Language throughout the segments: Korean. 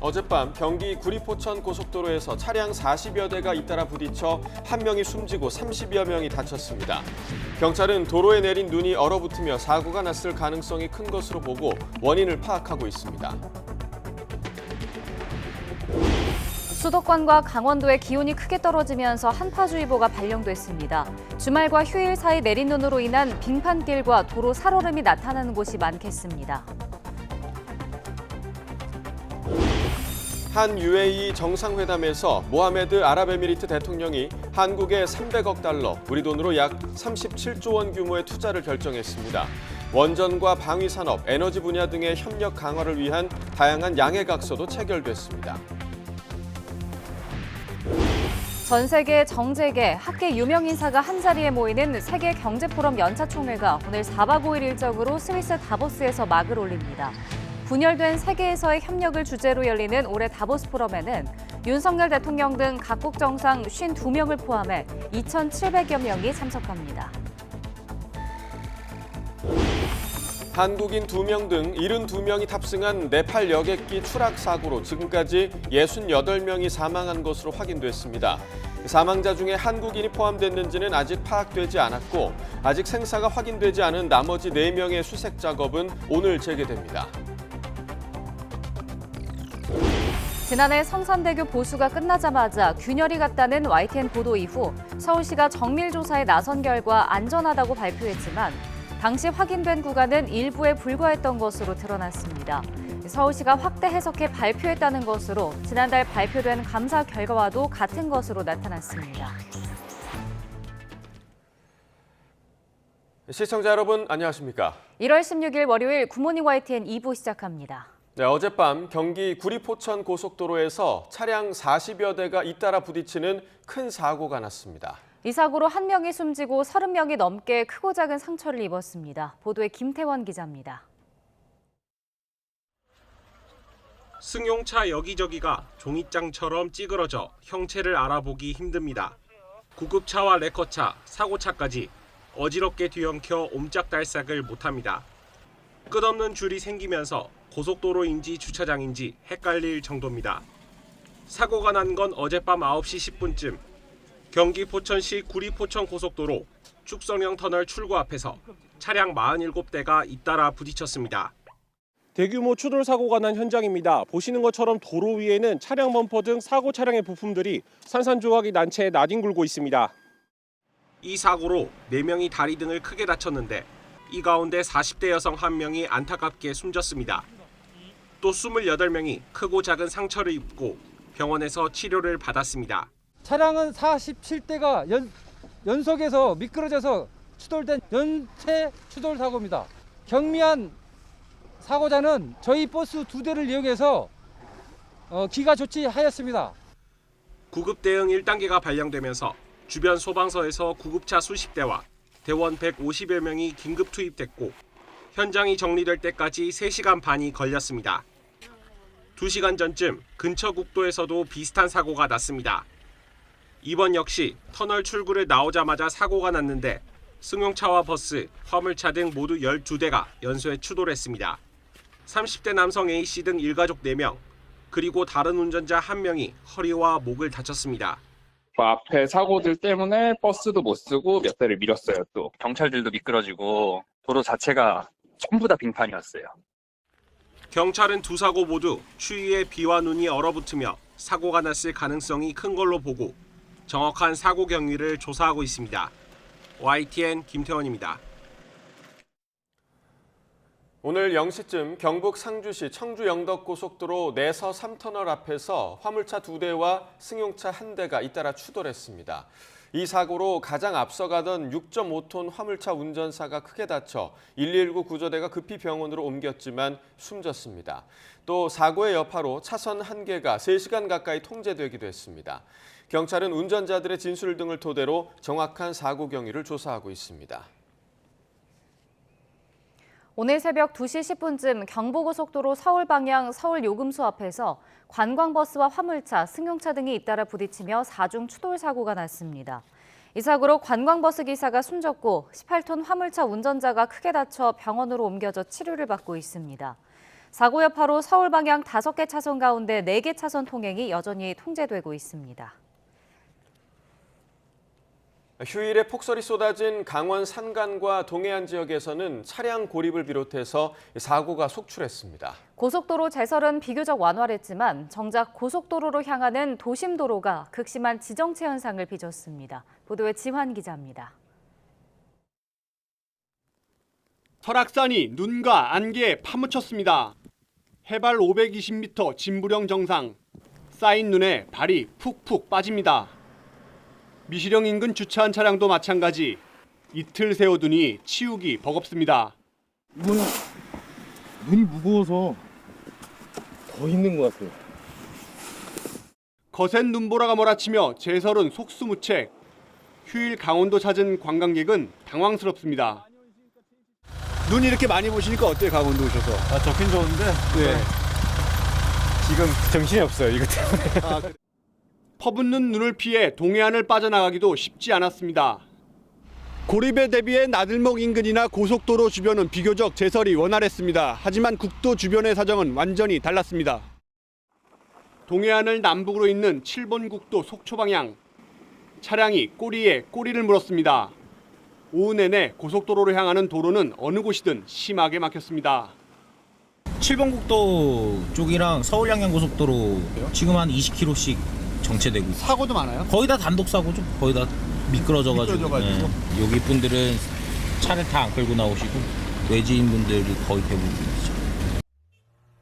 어젯밤 경기 구리포천 고속도로에서 차량 40여 대가 잇따라 부딪혀 한 명이 숨지고 30여 명이 다쳤습니다. 경찰은 도로에 내린 눈이 얼어붙으며 사고가 났을 가능성이 큰 것으로 보고 원인을 파악하고 있습니다. 수도권과 강원도의 기온이 크게 떨어지면서 한파주의보가 발령됐습니다. 주말과 휴일 사이 내린 눈으로 인한 빙판길과 도로 살얼음이 나타나는 곳이 많겠습니다. 한 UAE 정상회담에서 모하메드 아랍에미리트 대통령이 한국에 300억 달러, 우리 돈으로 약 37조 원 규모의 투자를 결정했습니다. 원전과 방위산업, 에너지 분야 등의 협력 강화를 위한 다양한 양해각서도 체결됐습니다. 전 세계 정재계, 학계 유명 인사가 한자리에 모이는 세계 경제포럼 연차총회가 오늘 4박 5일 일정으로 스위스 다보스에서 막을 올립니다. 분열된 세계에서의 협력을 주제로 열리는 올해 다보스 포럼에는 윤석열 대통령 등 각국 정상 52명을 포함해 2,700여 명이 참석합니다. 한국인 2명 등 72명이 탑승한 네팔 여객기 추락 사고로 지금까지 68명이 사망한 것으로 확인됐습니다. 사망자 중에 한국인이 포함됐는지는 아직 파악되지 않았고 아직 생사가 확인되지 않은 나머지 4명의 수색 작업은 오늘 재개됩니다. 지난해 성산대교 보수가 끝나자마자 균열이 갔다는 YTN 보도 이후 서울시가 정밀 조사에 나선 결과 안전하다고 발표했지만 당시 확인된 구간은 일부에 불과했던 것으로 드러났습니다. 서울시가 확대 해석해 발표했다는 것으로 지난달 발표된 감사 결과와도 같은 것으로 나타났습니다. 시청자 여러분 안녕하십니까? 1월 16일 월요일 굿모닝 YTN 2부 시작합니다. 네, 어젯밤 경기 구리포천 고속도로에서 차량 40여 대가 잇따라 부딪히는 큰 사고가 났습니다. 이 사고로 한 명이 숨지고 30명이 넘게 크고 작은 상처를 입었습니다. 보도에 김태원 기자입니다. 승용차 여기저기가 종잇장처럼 찌그러져 형체를 알아보기 힘듭니다. 구급차와 레커차, 사고차까지 어지럽게 뒤엉켜 옴짝달싹을 못합니다. 끝없는 줄이 생기면서 고속도로인지 주차장인지 헷갈릴 정도입니다. 사고가 난 건 어젯밤 9시 10분쯤 경기 포천시 구리포천 고속도로 축성령 터널 출구 앞에서 차량 47대가 잇따라 부딪혔습니다. 대규모 추돌 사고가 난 현장입니다. 보시는 것처럼 도로 위에는 차량 범퍼 등 사고 차량의 부품들이 산산조각이 난 채 나뒹굴고 있습니다. 이 사고로 4명이 다리 등을 크게 다쳤는데 이 가운데 40대 여성 1명이 안타깝게 숨졌습니다. 또 28명이 크고 작은 상처를 입고 병원에서 치료를 받았습니다. 차량은 47대가 연속해서 미끄러져서 추돌된 연쇄 추돌 사고입니다. 경미한 사고자는 저희 버스 2대를 이용해서 기가 조치하였습니다. 구급 대응 1단계가 발령되면서 주변 소방서에서 구급차 수십 대와 대원 150여 명이 긴급 투입됐고 현장이 정리될 때까지 3시간 반이 걸렸습니다. 2시간 전쯤 근처 국도에서도 비슷한 사고가 났습니다. 이번 역시 터널 출구를 나오자마자 사고가 났는데 승용차와 버스, 화물차 등 모두 12대가 연쇄 추돌했습니다. 30대 남성 A씨 등 일가족 4명, 그리고 다른 운전자 1명이 허리와 목을 다쳤습니다. 앞에 사고들 때문에 버스도 못 쓰고 몇 대를 밀었어요. 또 경찰들도 미끄러지고 도로 자체가 전부 다 빙판이었어요. 경찰은 두 사고 모두 추위에 비와 눈이 얼어붙으며 사고가 났을 가능성이 큰 걸로 보고 정확한 사고 경위를 조사하고 있습니다. YTN 김태원입니다. 오늘 0시쯤 경북 상주시 청주 영덕고속도로 내서 3터널 앞에서 화물차 2대와 승용차 1대가 잇따라 추돌했습니다. 이 사고로 가장 앞서가던 6.5톤 화물차 운전사가 크게 다쳐 119 구조대가 급히 병원으로 옮겼지만 숨졌습니다. 또 사고의 여파로 차선 1개가 3시간 가까이 통제되기도 했습니다. 경찰은 운전자들의 진술 등을 토대로 정확한 사고 경위를 조사하고 있습니다. 오늘 새벽 2시 10분쯤 경부고속도로 서울 방향 서울 요금소 앞에서 관광버스와 화물차, 승용차 등이 잇따라 부딪히며 4중 추돌 사고가 났습니다. 이 사고로 관광버스 기사가 숨졌고 18톤 화물차 운전자가 크게 다쳐 병원으로 옮겨져 치료를 받고 있습니다. 사고 여파로 서울 방향 5개 차선 가운데 4개 차선 통행이 여전히 통제되고 있습니다. 휴일에 폭설이 쏟아진 강원 산간과 동해안 지역에서는 차량 고립을 비롯해서 사고가 속출했습니다. 고속도로 제설은 비교적 완화됐지만 정작 고속도로로 향하는 도심도로가 극심한 지정체 현상을 빚었습니다. 보도에 지환 기자입니다. 설악산이 눈과 안개에 파묻혔습니다. 해발 520m 진부령 정상. 쌓인 눈에 발이 푹푹 빠집니다. 미시령 인근 주차한 차량도 마찬가지. 이틀 세워두니 치우기 버겁습니다. 눈이 무거워서 더 힘든 것 같아요. 거센 눈보라가 몰아치며 제설은 속수무책. 휴일 강원도 찾은 관광객은 당황스럽습니다. 눈 이렇게 많이 보시니까 어때요, 강원도 오셔서? 좋긴 좋은데 네. 지금 정신이 없어요, 이것 때문에. 퍼붓는 눈을 피해 동해안을 빠져나가기도 쉽지 않았습니다. 고립에 대비해 나들목 인근이나 고속도로 주변은 비교적 제설이 원활했습니다. 하지만 국도 주변의 사정은 완전히 달랐습니다. 동해안을 남북으로 잇는 7번 국도 속초 방향. 차량이 꼬리에 꼬리를 물었습니다. 오후 내내 고속도로로 향하는 도로는 어느 곳이든 심하게 막혔습니다. 7번 국도 쪽이랑 서울 양양 고속도로 지금 한 20km씩 정체되고 있어요. 사고도 많아요? 거의 다 단독 사고죠. 거의 다 미끄러져가지고. 여기 분들은 차를 다 안 끌고 나오시고 외지인 분들이 거의 대부분이죠.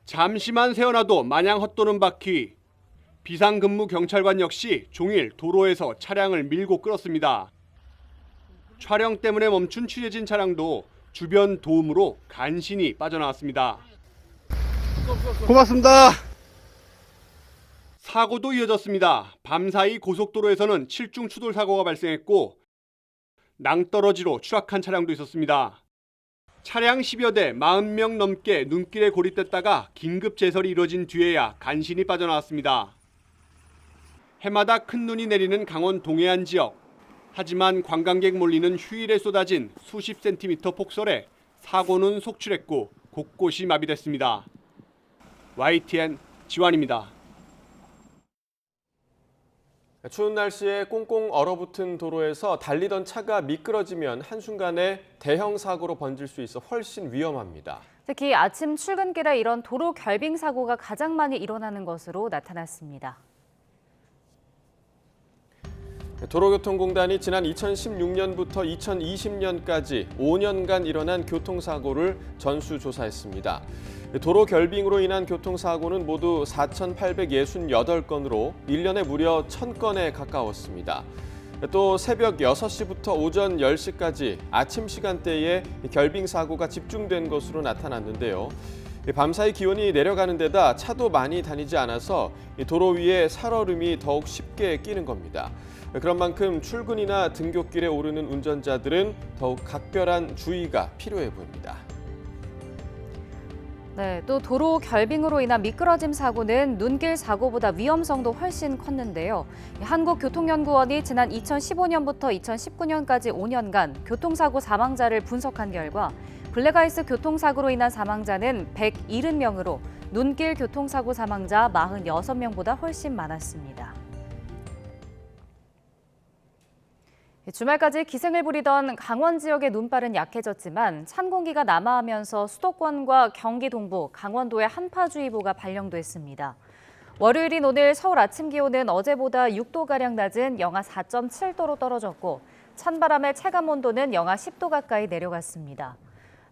잠시만 세워놔도 마냥 헛도는 바퀴. 비상근무 경찰관 역시 종일 도로에서 차량을 밀고 끌었습니다. 촬영 때문에 멈춘 취재진 차량도 주변 도움으로 간신히 빠져나왔습니다. 고맙습니다. 사고도 이어졌습니다. 밤사이 고속도로에서는 7중 추돌 사고가 발생했고 낭떠러지로 추락한 차량도 있었습니다. 차량 10여 대 40명 넘게 눈길에 고립됐다가 긴급 제설이 이뤄진 뒤에야 간신히 빠져나왔습니다. 해마다 큰 눈이 내리는 강원 동해안 지역. 하지만 관광객 몰리는 휴일에 쏟아진 수십 센티미터 폭설에 사고는 속출했고 곳곳이 마비됐습니다. YTN 지환입니다. 추운 날씨에 꽁꽁 얼어붙은 도로에서 달리던 차가 미끄러지면 한순간에 대형 사고로 번질 수 있어 훨씬 위험합니다. 특히 아침 출근길에 이런 도로 결빙 사고가 가장 많이 일어나는 것으로 나타났습니다. 도로교통공단이 지난 2016년부터 2020년까지 5년간 일어난 교통사고를 전수조사했습니다. 도로 결빙으로 인한 교통사고는 모두 4,868건으로 1년에 무려 1,000건에 가까웠습니다. 또 새벽 6시부터 오전 10시까지 아침 시간대에 결빙 사고가 집중된 것으로 나타났는데요. 밤사이 기온이 내려가는 데다 차도 많이 다니지 않아서 도로 위에 살얼음이 더욱 쉽게 끼는 겁니다. 그런 만큼 출근이나 등굣길에 오르는 운전자들은 더욱 각별한 주의가 필요해 보입니다. 네, 또 도로 결빙으로 인한 미끄러짐 사고는 눈길 사고보다 위험성도 훨씬 컸는데요. 한국교통연구원이 지난 2015년부터 2019년까지 5년간 교통사고 사망자를 분석한 결과 블랙아이스 교통사고로 인한 사망자는 170명으로 눈길 교통사고 사망자 46명보다 훨씬 많았습니다. 주말까지 기승을 부리던 강원 지역의 눈발은 약해졌지만 찬 공기가 남하하면서 수도권과 경기 동부, 강원도에 한파주의보가 발령됐습니다. 월요일인 오늘 서울 아침 기온은 어제보다 6도가량 낮은 영하 4.7도로 떨어졌고 찬바람의 체감온도는 영하 10도 가까이 내려갔습니다.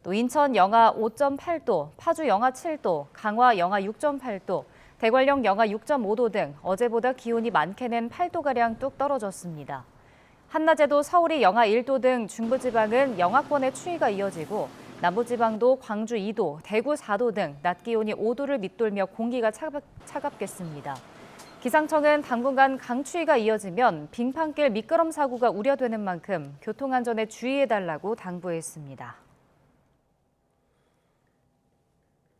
또 인천 영하 5.8도, 파주 영하 7도, 강화 영하 6.8도, 대관령 영하 6.5도 등 어제보다 기온이 많게는 8도가량 뚝 떨어졌습니다. 한낮에도 서울이 영하 1도 등 중부지방은 영하권의 추위가 이어지고 남부지방도 광주 2도, 대구 4도 등 낮 기온이 5도를 밑돌며 공기가 차갑겠습니다. 기상청은 당분간 강추위가 이어지면 빙판길 미끄럼 사고가 우려되는 만큼 교통안전에 주의해달라고 당부했습니다.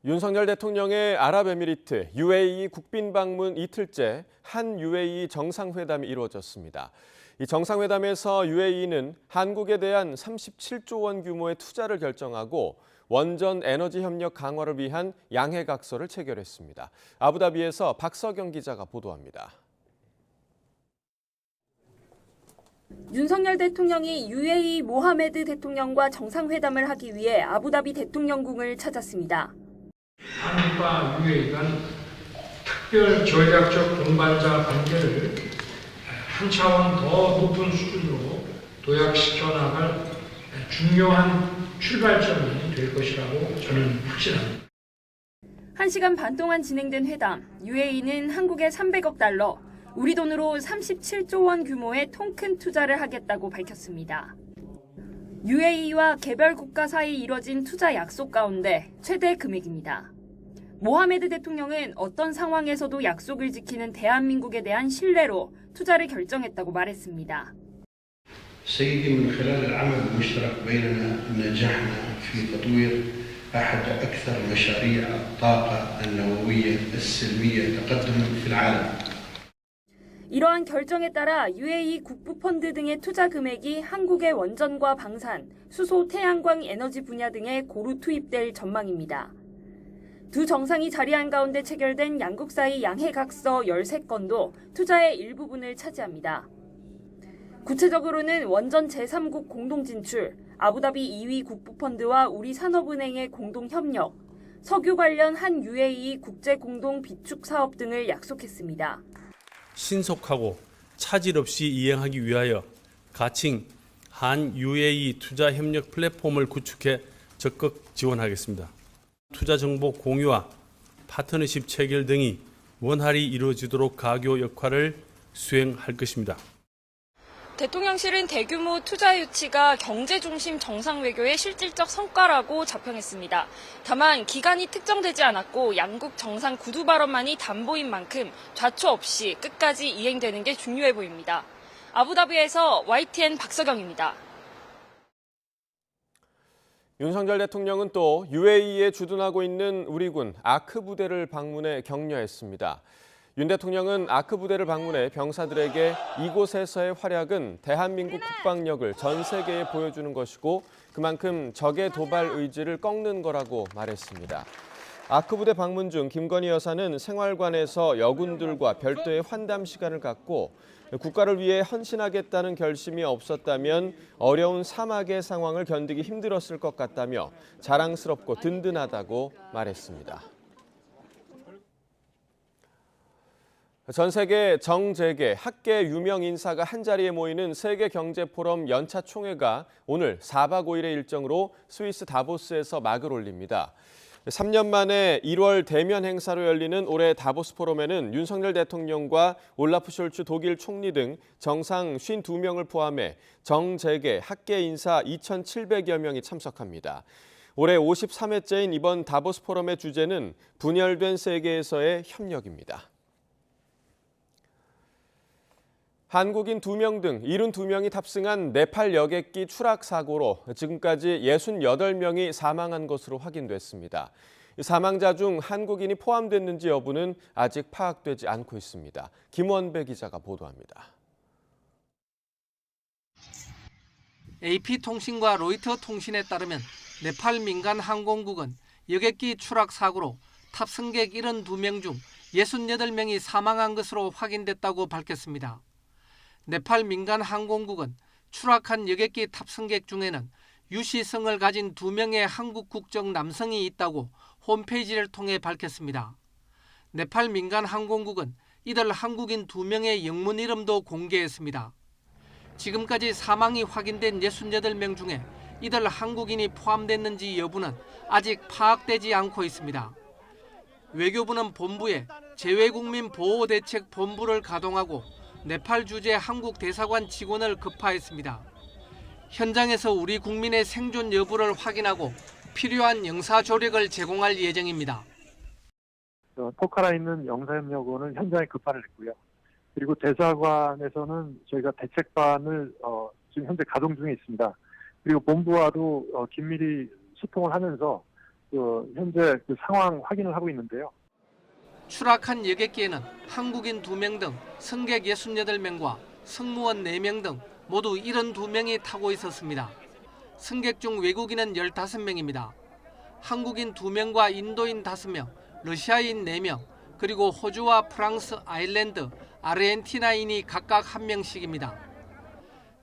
윤석열 대통령의 아랍에미리트 UAE 국빈 방문 이틀째 한 UAE 정상회담이 이루어졌습니다. 이 정상회담에서 UAE는 한국에 대한 37조 원 규모의 투자를 결정하고 원전 에너지 협력 강화를 위한 양해각서를 체결했습니다. 아부다비에서 박서경 기자가 보도합니다. 윤석열 대통령이 UAE 모하메드 대통령과 정상회담을 하기 위해 아부다비 대통령궁을 찾았습니다. 한국과 UAE 간 특별 전략적 동반자 관계를 한 차원 더 높은 수준으로 도약시켜 나갈 중요한 출발점이 될 것이라고 저는 확신합니다. 1시간 반 동안 진행된 회담, UAE는 한국에 300억 달러, 우리 돈으로 37조 원 규모의 통큰 투자를 하겠다고 밝혔습니다. UAE와 개별 국가 사이 이뤄진 투자 약속 가운데 최대 금액입니다. 모하메드 대통령은 어떤 상황에서도 약속을 지키는 대한민국에 대한 신뢰로 투자를 결정했다고 말했습니다. سيدي من خلال العمل المشترك بيننا نجحنا في تطوير أحد أكثر مشاريع الطاقة النووية السلمية تقدما في العالم. 이러한 결정에 따라 UAE 국부펀드 등의 투자 금액이 한국의 원전과 방산, 수소, 태양광 에너지 분야 등에 고루 투입될 전망입니다. 두 정상이 자리한 가운데 체결된 양국 사이 양해각서 13건도 투자의 일부분을 차지합니다. 구체적으로는 원전 제3국 공동 진출, 아부다비 2위 국부펀드와 우리산업은행의 공동 협력, 석유 관련 한 UAE 국제 공동 비축 사업 등을 약속했습니다. 신속하고 차질 없이 이행하기 위하여 가칭 한 UAE 투자 협력 플랫폼을 구축해 적극 지원하겠습니다. 투자 정보 공유와 파트너십 체결 등이 원활히 이루어지도록 가교 역할을 수행할 것입니다. 대통령실은 대규모 투자 유치가 경제 중심 정상 외교의 실질적 성과라고 자평했습니다. 다만 기간이 특정되지 않았고 양국 정상 구두 발언만이 담보인 만큼 좌초 없이 끝까지 이행되는 게 중요해 보입니다. 아부다비에서 YTN 박서경입니다. 윤석열 대통령은 또 UAE에 주둔하고 있는 우리 군 아크 부대를 방문해 격려했습니다. 윤 대통령은 아크 부대를 방문해 병사들에게 이곳에서의 활약은 대한민국 국방력을 전 세계에 보여주는 것이고 그만큼 적의 도발 의지를 꺾는 거라고 말했습니다. 아크 부대 방문 중 김건희 여사는 생활관에서 여군들과 별도의 환담 시간을 갖고 국가를 위해 헌신하겠다는 결심이 없었다면 어려운 사막의 상황을 견디기 힘들었을 것 같다며 자랑스럽고 든든하다고 말했습니다. 전 세계 정재계, 학계 유명 인사가 한자리에 모이는 세계경제포럼 연차 총회가 오늘 4박 5일의 일정으로 스위스 다보스에서 막을 올립니다. 3년 만에 1월 대면 행사로 열리는 올해 다보스 포럼에는 윤석열 대통령과 올라프 숄츠 독일 총리 등 정상 52명을 포함해 정재계, 학계 인사 2,700여 명이 참석합니다. 올해 53회째인 이번 다보스 포럼의 주제는 분열된 세계에서의 협력입니다. 한국인 2명 등 72명이 탑승한 네팔 여객기 추락 사고로 지금까지 68명이 사망한 것으로 확인됐습니다. 사망자 중 한국인이 포함됐는지 여부는 아직 파악되지 않고 있습니다. 김원배 기자가 보도합니다. AP통신과 로이터 통신에 따르면 네팔 민간 항공국은 여객기 추락 사고로 탑승객 72명 중 68명이 사망한 것으로 확인됐다고 밝혔습니다. 네팔 민간 항공국은 추락한 여객기 탑승객 중에는 유시성을 가진 2명의 한국 국적 남성이 있다고 홈페이지를 통해 밝혔습니다. 네팔 민간 항공국은 이들 한국인 2명의 영문 이름도 공개했습니다. 지금까지 사망이 확인된 68명 중에 이들 한국인이 포함됐는지 여부는 아직 파악되지 않고 있습니다. 외교부는 본부에 재외국민보호대책본부를 가동하고 네팔 주재 한국 대사관 직원을 급파했습니다. 현장에서 우리 국민의 생존 여부를 확인하고 필요한 영사 조력을 제공할 예정입니다. 포카라에 있는 영사협력원은 현장에 급파를 했고요. 그리고 대사관에서는 저희가 대책반을 지금 현재 가동 중에 있습니다. 그리고 본부와도 긴밀히 소통을 하면서 현재 그 상황 확인을 하고 있는데요. 추락한 여객기에는 한국인 2명 등 승객 68명과 승무원 4명 등 모두 72명이 타고 있었습니다. 승객 중 외국인은 15명입니다. 한국인 2명과 인도인 5명, 러시아인 4명, 그리고 호주와 프랑스, 아일랜드, 아르헨티나인이 각각 1명씩입니다.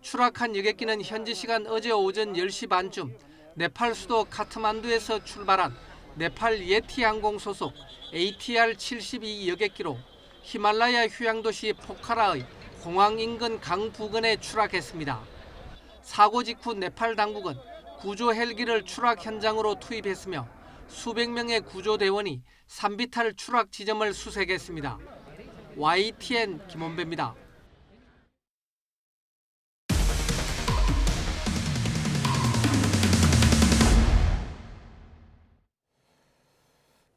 추락한 여객기는 현지 시간 어제 오전 10시 반쯤 네팔 수도 카트만두에서 출발한 네팔 예티 항공 소속 ATR-72 여객기로 히말라야 휴양도시 포카라의 공항 인근 강 부근에 추락했습니다. 사고 직후 네팔 당국은 구조 헬기를 추락 현장으로 투입했으며 수백 명의 구조대원이 산비탈 추락 지점을 수색했습니다. YTN 김원배입니다.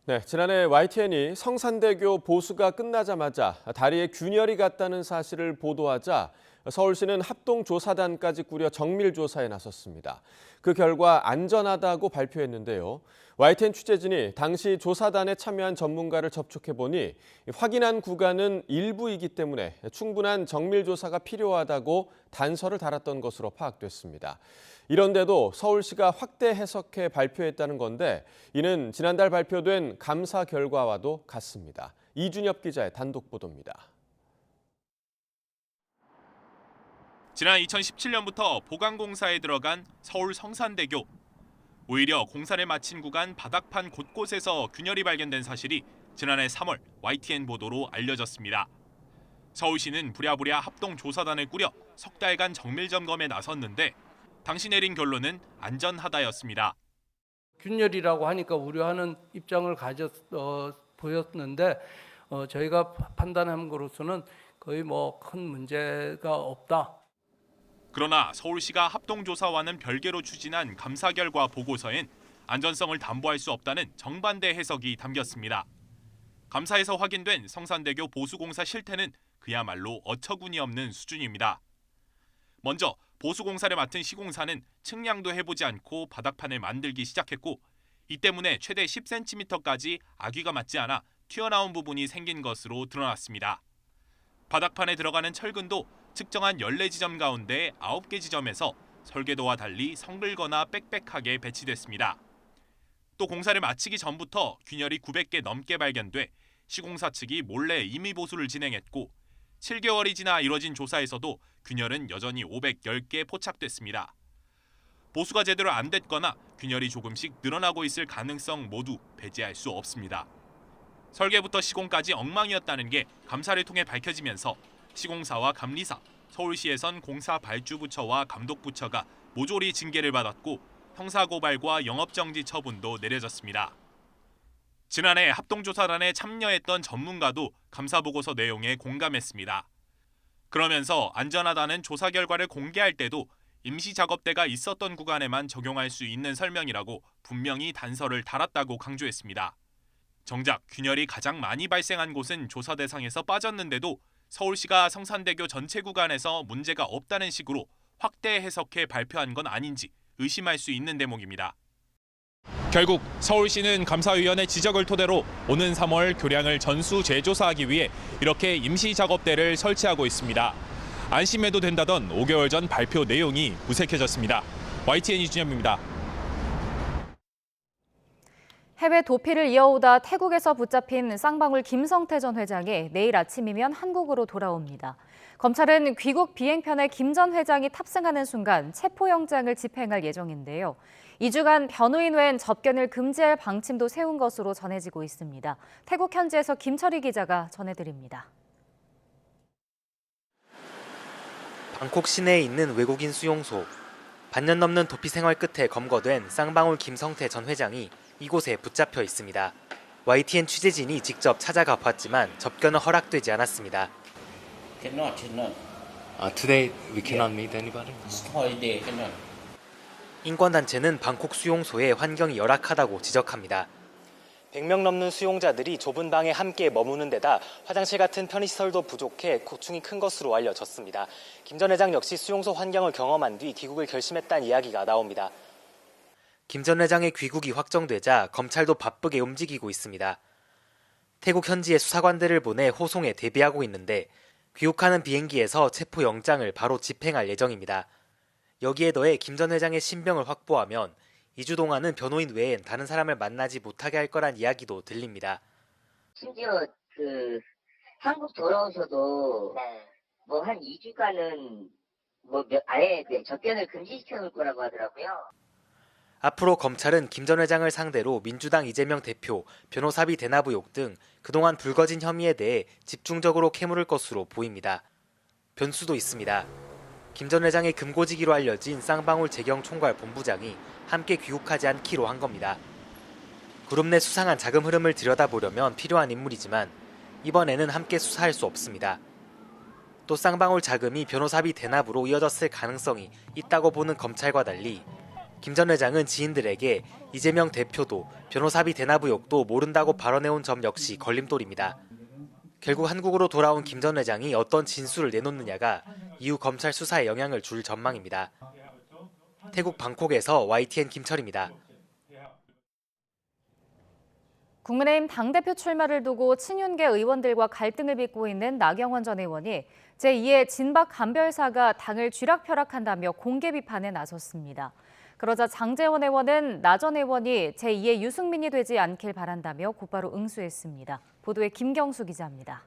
네, 지난해 YTN이 성산대교 보수가 끝나자마자 다리에 균열이 갔다는 사실을 보도하자 서울시는 합동조사단까지 꾸려 정밀조사에 나섰습니다. 그 결과 안전하다고 발표했는데요. YTN 취재진이 당시 조사단에 참여한 전문가를 접촉해보니 확인한 구간은 일부이기 때문에 충분한 정밀조사가 필요하다고 단서를 달았던 것으로 파악됐습니다. 이런데도 서울시가 확대 해석해 발표했다는 건데 이는 지난달 발표된 감사 결과와도 같습니다. 이준엽 기자의 단독 보도입니다. 지난 2017년부터 보강공사에 들어간 서울 성산대교. 오히려 공사를 마친 구간 바닥판 곳곳에서 균열이 발견된 사실이 지난해 3월 YTN 보도로 알려졌습니다. 서울시는 부랴부랴 합동조사단을 꾸려 석 달간 정밀점검에 나섰는데 당시 내린 결론은 안전하다였습니다. 균열이라고 하니까 우려하는 입장을 보였는데 저희가 판단한 것으로서는 거의 큰 문제가 없다. 그러나 서울시가 합동조사와는 별개로 추진한 감사 결과 보고서엔 안전성을 담보할 수 없다는 정반대 해석이 담겼습니다. 감사에서 확인된 성산대교 보수공사 실태는 그야말로 어처구니없는 수준입니다. 먼저 보수공사를 맡은 시공사는 측량도 해보지 않고 바닥판을 만들기 시작했고 이 때문에 최대 10cm까지 아귀가 맞지 않아 튀어나온 부분이 생긴 것으로 드러났습니다. 바닥판에 들어가는 철근도 측정한 14지점 가운데 9개 지점에서 설계도와 달리 성글거나 빽빽하게 배치됐습니다. 또 공사를 마치기 전부터 균열이 900개 넘게 발견돼 시공사 측이 몰래 임의 보수를 진행했고 7개월이 지나 이뤄진 조사에서도 균열은 여전히 510개 포착됐습니다. 보수가 제대로 안 됐거나 균열이 조금씩 늘어나고 있을 가능성 모두 배제할 수 없습니다. 설계부터 시공까지 엉망이었다는 게 감사를 통해 밝혀지면서 시공사와 감리사, 서울시에선 공사 발주부처와 감독부처가 모조리 징계를 받았고 형사고발과 영업정지 처분도 내려졌습니다. 지난해 합동조사단에 참여했던 전문가도 감사보고서 내용에 공감했습니다. 그러면서 안전하다는 조사 결과를 공개할 때도 임시작업대가 있었던 구간에만 적용할 수 있는 설명이라고 분명히 단서를 달았다고 강조했습니다. 정작 균열이 가장 많이 발생한 곳은 조사 대상에서 빠졌는데도 서울시가 성산대교 전체 구간에서 문제가 없다는 식으로 확대 해석해 발표한 건 아닌지 의심할 수 있는 대목입니다. 결국 서울시는 감사위원회 지적을 토대로 오는 3월 교량을 전수 재조사하기 위해 이렇게 임시작업대를 설치하고 있습니다. 안심해도 된다던 5개월 전 발표 내용이 무색해졌습니다. YTN 이준엽입니다. 해외 도피를 이어오다 태국에서 붙잡힌 쌍방울 김성태 전 회장이 내일 아침이면 한국으로 돌아옵니다. 검찰은 귀국 비행편에 김 전 회장이 탑승하는 순간 체포영장을 집행할 예정인데요. 2주간 변호인 외엔 접견을 금지할 방침도 세운 것으로 전해지고 있습니다. 태국 현지에서 김철희 기자가 전해드립니다. 방콕 시내에 있는 외국인 수용소. 반년 넘는 도피 생활 끝에 검거된 쌍방울 김성태 전 회장이 이곳에 붙잡혀 있습니다. YTN 취재진이 직접 찾아가 봤지만 접견은 허락되지 않았습니다. Today we cannot meet anybody. 인권단체는 방콕 수용소의 환경이 열악하다고 지적합니다. 100명 넘는 수용자들이 좁은 방에 함께 머무는 데다 화장실 같은 편의시설도 부족해 고충이 큰 것으로 알려졌습니다. 김 전 회장 역시 수용소 환경을 경험한 뒤 귀국을 결심했다는 이야기가 나옵니다. 김 전 회장의 귀국이 확정되자 검찰도 바쁘게 움직이고 있습니다. 태국 현지의 수사관들을 보내 호송에 대비하고 있는데 귀국하는 비행기에서 체포영장을 바로 집행할 예정입니다. 여기에 더해 김 전 회장의 신병을 확보하면 2주 동안은 변호인 외엔 다른 사람을 만나지 못하게 할 거란 이야기도 들립니다. 심지어 한국 돌아오셔도 뭐 한 2주간은 아예 접견을 금지시켜 놓을 거라고 하더라고요. 앞으로 검찰은 김 전 회장을 상대로 민주당 이재명 대표, 변호사비 대납 의혹 등 그동안 불거진 혐의에 대해 집중적으로 캐물을 것으로 보입니다. 변수도 있습니다. 김 전 회장의 금고지기로 알려진 쌍방울 재경 총괄 본부장이 함께 귀국하지 않기로 한 겁니다. 그룹 내 수상한 자금 흐름을 들여다보려면 필요한 인물이지만 이번에는 함께 수사할 수 없습니다. 또 쌍방울 자금이 변호사비 대납으로 이어졌을 가능성이 있다고 보는 검찰과 달리 김 전 회장은 지인들에게 이재명 대표도 변호사비 대납 의혹도 모른다고 발언해온 점 역시 걸림돌입니다. 결국 한국으로 돌아온 김 전 회장이 어떤 진술을 내놓느냐가 이후 검찰 수사에 영향을 줄 전망입니다. 태국 방콕에서 YTN 김철입니다. 국민의힘 당대표 출마를 두고 친윤계 의원들과 갈등을 빚고 있는 나경원 전 의원이 제2의 진박 간별사가 당을 쥐락펴락한다며 공개 비판에 나섰습니다. 그러자 장제원 의원은 나 전 의원이 제2의 유승민이 되지 않길 바란다며 곧바로 응수했습니다. 보도에 김경수 기자입니다.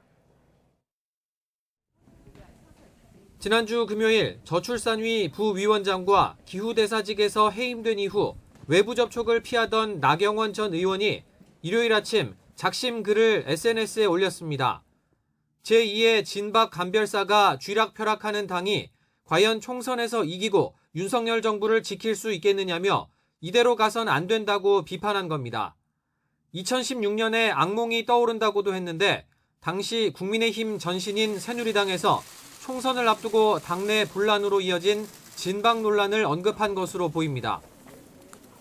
지난주 금요일 저출산위 부위원장과 기후대사직에서 해임된 이후 외부 접촉을 피하던 나경원 전 의원이 일요일 아침 작심 글을 SNS에 올렸습니다. 제2의 진박 간별사가 쥐락펴락하는 당이 과연 총선에서 이기고 윤석열 정부를 지킬 수 있겠느냐며 이대로 가선 안 된다고 비판한 겁니다. 2016년에 악몽이 떠오른다고도 했는데 당시 국민의힘 전신인 새누리당에서 총선을 앞두고 당내 분란으로 이어진 진박 논란을 언급한 것으로 보입니다.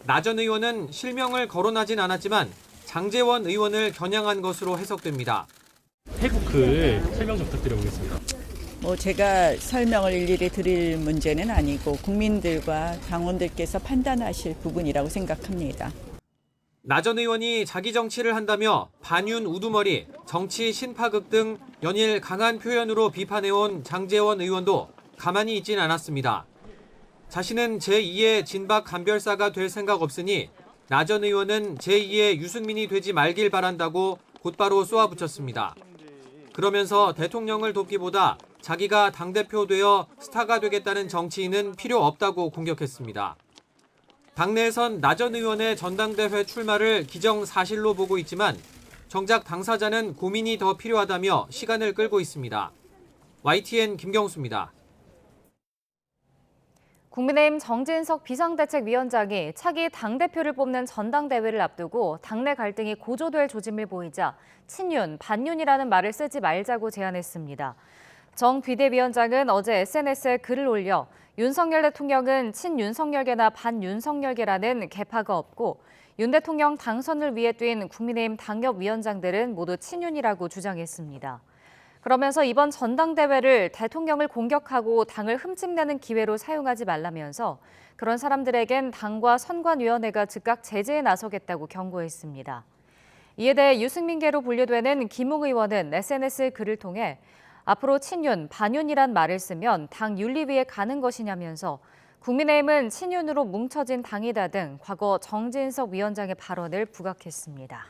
나 전 의원은 실명을 거론하진 않았지만 장제원 의원을 겨냥한 것으로 해석됩니다. 태국 글 설명 좀 부탁드려보겠습니다. 제가 설명을 일일이 드릴 문제는 아니고 국민들과 당원들께서 판단하실 부분이라고 생각합니다. 나 전 의원이 자기 정치를 한다며 반윤 우두머리, 정치 신파극 등 연일 강한 표현으로 비판해온 장제원 의원도 가만히 있진 않았습니다. 자신은 제2의 진박 간별사가 될 생각 없으니 나 전 의원은 제2의 유승민이 되지 말길 바란다고 곧바로 쏘아붙였습니다. 그러면서 대통령을 돕기보다 자기가 당대표 되어 스타가 되겠다는 정치인은 필요 없다고 공격했습니다. 당내에선 나 전 의원의 전당대회 출마를 기정사실로 보고 있지만 정작 당사자는 고민이 더 필요하다며 시간을 끌고 있습니다. YTN 김경수입니다. 국민의힘 정진석 비상대책위원장이 차기 당대표를 뽑는 전당대회를 앞두고 당내 갈등이 고조될 조짐을 보이자 친윤, 반윤이라는 말을 쓰지 말자고 제안했습니다. 정 비대위원장은 어제 SNS에 글을 올려 윤석열 대통령은 친윤석열계나 반윤석열계라는 계파가 없고 윤 대통령 당선을 위해 뛴 국민의힘 당협위원장들은 모두 친윤이라고 주장했습니다. 그러면서 이번 전당대회를 대통령을 공격하고 당을 흠집내는 기회로 사용하지 말라면서 그런 사람들에겐 당과 선관위원회가 즉각 제재에 나서겠다고 경고했습니다. 이에 대해 유승민계로 분류되는 김웅 의원은 SNS 글을 통해 앞으로 친윤, 반윤이란 말을 쓰면 당 윤리위에 가는 것이냐면서 국민의힘은 친윤으로 뭉쳐진 당이다 등 과거 정진석 위원장의 발언을 부각했습니다.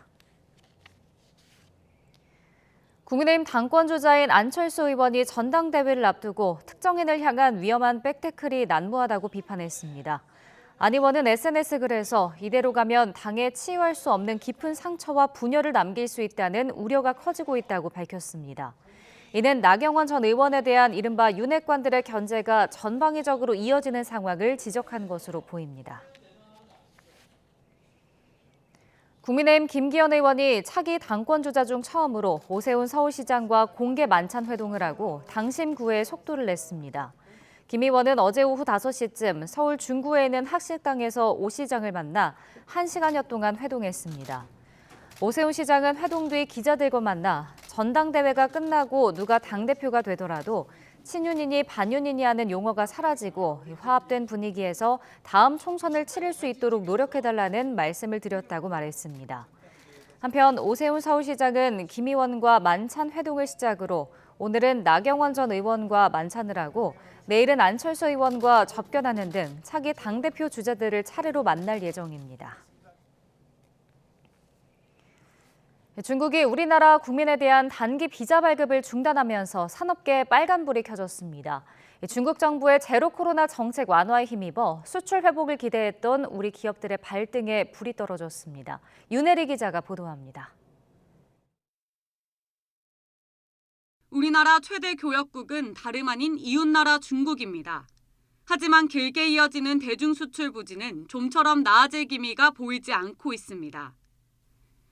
국민의힘 당권주자인 안철수 의원이 전당대회를 앞두고 특정인을 향한 위험한 백태클이 난무하다고 비판했습니다. 안 의원은 SNS 글에서 이대로 가면 당에 치유할 수 없는 깊은 상처와 분열을 남길 수 있다는 우려가 커지고 있다고 밝혔습니다. 이는 나경원 전 의원에 대한 이른바 윤핵관들의 견제가 전방위적으로 이어지는 상황을 지적한 것으로 보입니다. 국민의힘 김기현 의원이 차기 당권주자 중 처음으로 오세훈 서울시장과 공개 만찬 회동을 하고 당심 구애에 속도를 냈습니다. 김 의원은 어제 오후 5시쯤 서울 중구에 있는 학식당에서 오 시장을 만나 1시간여 동안 회동했습니다. 오세훈 시장은 회동 뒤 기자들과 만나 전당대회가 끝나고 누가 당대표가 되더라도 친윤이니 반윤이니 하는 용어가 사라지고 화합된 분위기에서 다음 총선을 치를 수 있도록 노력해달라는 말씀을 드렸다고 말했습니다. 한편 오세훈 서울시장은 김 의원과 만찬 회동을 시작으로 오늘은 나경원 전 의원과 만찬을 하고 내일은 안철수 의원과 접견하는 등 차기 당대표 주자들을 차례로 만날 예정입니다. 중국이 우리나라 국민에 대한 단기 비자 발급을 중단하면서 산업계에 빨간불이 켜졌습니다. 중국 정부의 제로 코로나 정책 완화에 힘입어 수출 회복을 기대했던 우리 기업들의 발등에 불이 떨어졌습니다. 윤혜리 기자가 보도합니다. 우리나라 최대 교역국은 다름 아닌 이웃나라 중국입니다. 하지만 길게 이어지는 대중수출 부진은 좀처럼 나아질 기미가 보이지 않고 있습니다.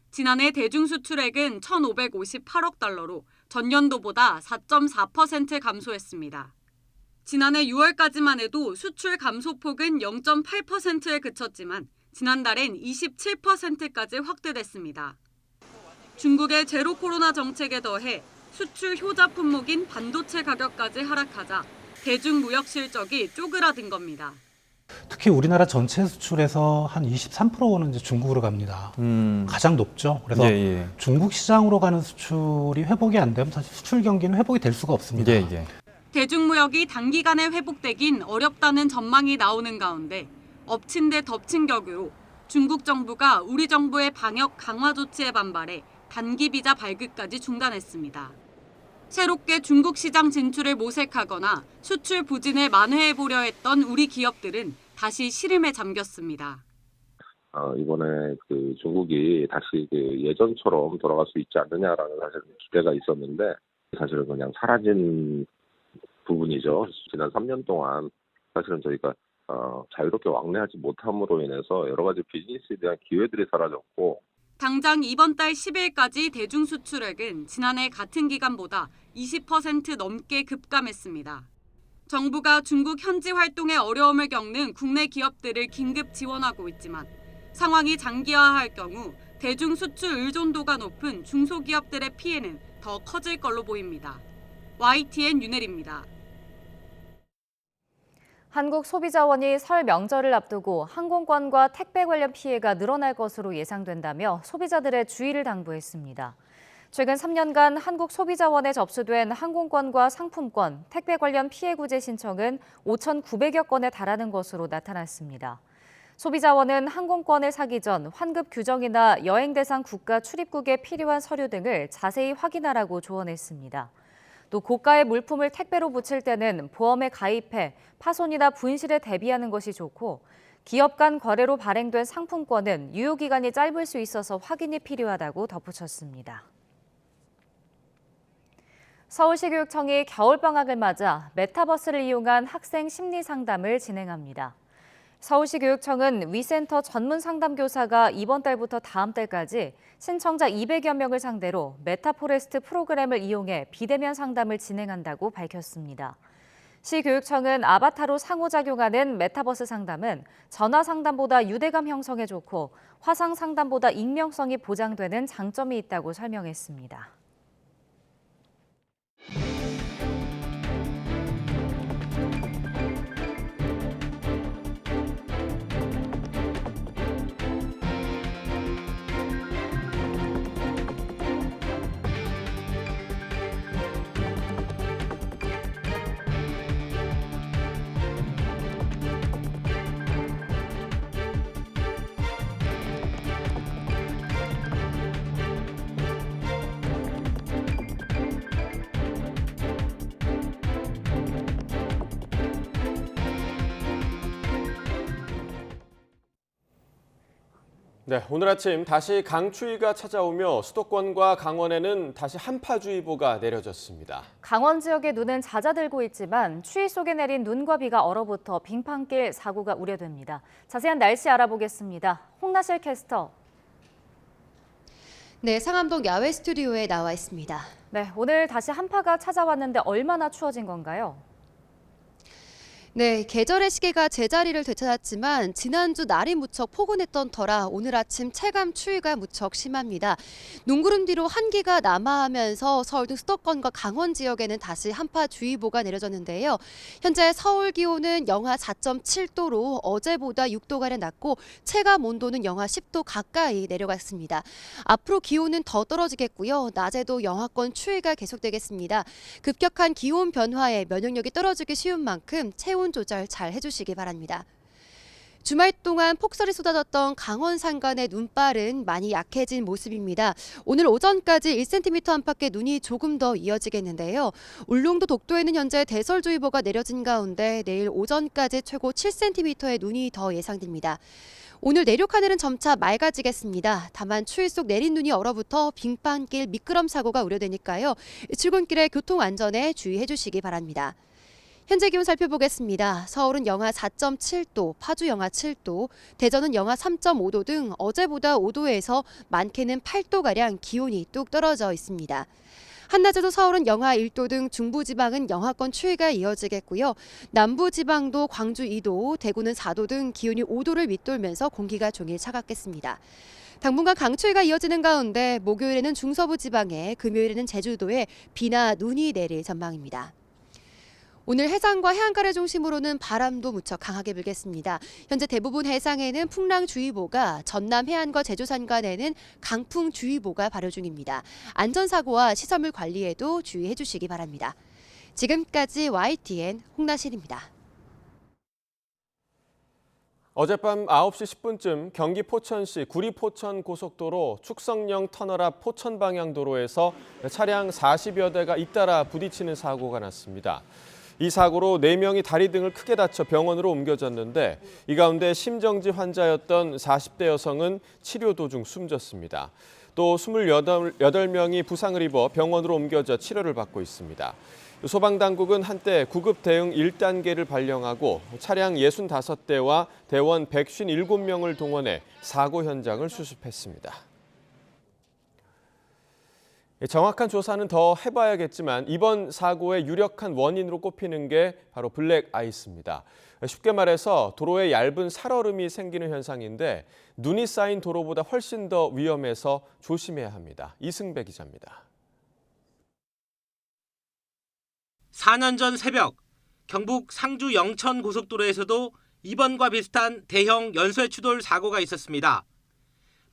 지난해 대중수출액은 1,558억 달러로 전년도보다 4.4% 감소했습니다. 지난해 6월까지만 해도 수출 감소폭은 0.8%에 그쳤지만 지난달엔 27%까지 확대됐습니다. 중국의 제로 코로나 정책에 더해 수출 효자 품목인 반도체 가격까지 하락하자 대중무역 실적이 쪼그라든 겁니다. 특히 우리나라 전체 수출에서 한 23%는 이제 중국으로 갑니다. 가장 높죠. 그래서 중국 시장으로 가는 수출이 회복이 안 되면 사실 수출 경기는 회복이 될 수가 없습니다. 대중무역이 단기간에 회복되긴 어렵다는 전망이 나오는 가운데 엎친 데 덮친 격으로 중국 정부가 우리 정부의 방역 강화 조치에 반발해 단기 비자 발급까지 중단했습니다. 새롭게 중국 시장 진출을 모색하거나 수출 부진을 만회해보려 했던 우리 기업들은 다시 시름에 잠겼습니다. 이번에 중국이 다시 예전처럼 돌아갈 수 있지 않느냐라는 사실 기대가 있었는데 사실은 그냥 사라진 부분이죠. 지난 3년 동안 사실은 저희가 자유롭게 왕래하지 못함으로 인해서 여러 가지 비즈니스에 대한 기회들이 사라졌고 당장 이번 달 10일까지 대중수출액은 지난해 같은 기간보다 20% 넘게 급감했습니다. 정부가 중국 현지 활동에 어려움을 겪는 국내 기업들을 긴급 지원하고 있지만 상황이 장기화할 경우 대중수출 의존도가 높은 중소기업들의 피해는 더 커질 걸로 보입니다. YTN 윤혜리입니다. 한국소비자원이 설 명절을 앞두고 항공권과 택배 관련 피해가 늘어날 것으로 예상된다며 소비자들의 주의를 당부했습니다. 최근 3년간 한국소비자원에 접수된 항공권과 상품권, 택배 관련 피해 구제 신청은 5,900여 건에 달하는 것으로 나타났습니다. 소비자원은 항공권을 사기 전 환급 규정이나 여행 대상 국가 출입국에 필요한 서류 등을 자세히 확인하라고 조언했습니다. 또 고가의 물품을 택배로 붙일 때는 보험에 가입해 파손이나 분실에 대비하는 것이 좋고 기업 간 거래로 발행된 상품권은 유효기간이 짧을 수 있어서 확인이 필요하다고 덧붙였습니다. 서울시 교육청이 겨울방학을 맞아 메타버스를 이용한 학생 심리 상담을 진행합니다. 서울시 교육청은 위센터 전문 상담교사가 이번 달부터 다음 달까지 신청자 200여 명을 상대로 메타포레스트 프로그램을 이용해 비대면 상담을 진행한다고 밝혔습니다. 시 교육청은 아바타로 상호작용하는 메타버스 상담은 전화 상담보다 유대감 형성에 좋고 화상 상담보다 익명성이 보장되는 장점이 있다고 설명했습니다. 네, 오늘 아침 다시 강추위가 찾아오며 수도권과 강원에는 다시 한파주의보가 내려졌습니다. 강원 지역의 눈은 잦아들고 있지만 추위 속에 내린 눈과 비가 얼어붙어 빙판길 사고가 우려됩니다. 자세한 날씨 알아보겠습니다. 홍나실 캐스터. 네, 상암동 야외 스튜디오에 나와 있습니다. 네, 오늘 다시 한파가 찾아왔는데 얼마나 추워진 건가요? 네, 계절의 시계가 제자리를 되찾았지만 지난주 날이 무척 포근했던 터라 오늘 아침 체감 추위가 무척 심합니다. 눈구름 뒤로 한기가 남하하면서 서울 등 수도권과 강원 지역에는 다시 한파주의보가 내려졌는데요. 현재 서울 기온은 영하 4.7도로 어제보다 6도가량 낮고 체감 온도는 영하 10도 가까이 내려갔습니다. 앞으로 기온은 더 떨어지겠고요. 낮에도 영하권 추위가 계속되겠습니다. 급격한 기온 변화에 면역력이 떨어지기 쉬운 만큼 체온 조절 잘 해주시기 바랍니다. 주말 동안 폭설이 쏟아졌던 강원 산간의 눈발은 많이 약해진 모습입니다. 오늘 오전까지 1cm 안팎의 눈이 조금 더 이어지겠는데요. 울릉도 독도에는 현재 대설주의보가 내려진 가운데 내일 오전까지 최고 7cm의 눈이 더 예상됩니다. 오늘 내륙 하늘은 점차 맑아지겠습니다. 다만 추위 속 내린 눈이 얼어붙어 빙판길 미끄럼 사고가 우려되니까요. 출근길에 교통 안전에 주의해 주시기 바랍니다. 현재 기온 살펴보겠습니다. 서울은 영하 4.7도, 파주 영하 7도, 대전은 영하 3.5도 등 어제보다 5도에서 많게는 8도가량 기온이 뚝 떨어져 있습니다. 한낮에도 서울은 영하 1도 등 중부지방은 영하권 추위가 이어지겠고요. 남부지방도 광주 2도, 대구는 4도 등 기온이 5도를 밑돌면서 공기가 종일 차갑겠습니다. 당분간 강추위가 이어지는 가운데 목요일에는 중서부 지방에, 금요일에는 제주도에 비나 눈이 내릴 전망입니다. 오늘 해상과 해안가를 중심으로는 바람도 무척 강하게 불겠습니다. 현재 대부분 해상에는 풍랑주의보가, 전남 해안과 제주 산간에는 강풍주의보가 발효 중입니다. 안전사고와 시설물 관리에도 주의해 주시기 바랍니다. 지금까지 YTN 홍나실입니다. 어젯밤 9시 10분쯤 경기 포천시 구리-포천 고속도로 축성령 터널 앞 포천 방향 도로에서 차량 40여 대가 잇따라 부딪히는 사고가 났습니다. 이 사고로 4명이 다리 등을 크게 다쳐 병원으로 옮겨졌는데 이 가운데 심정지 환자였던 40대 여성은 치료 도중 숨졌습니다. 또 28명이 부상을 입어 병원으로 옮겨져 치료를 받고 있습니다. 소방당국은 한때 구급 대응 1단계를 발령하고 차량 65대와 대원 157명을 동원해 사고 현장을 수습했습니다. 정확한 조사는 더 해봐야겠지만 이번 사고의 유력한 원인으로 꼽히는 게 바로 블랙 아이스입니다. 쉽게 말해서 도로에 얇은 살얼음이 생기는 현상인데 눈이 쌓인 도로보다 훨씬 더 위험해서 조심해야 합니다. 이승배 기자입니다. 4년 전 새벽 경북 상주 영천 고속도로에서도 이번과 비슷한 대형 연쇄 추돌 사고가 있었습니다.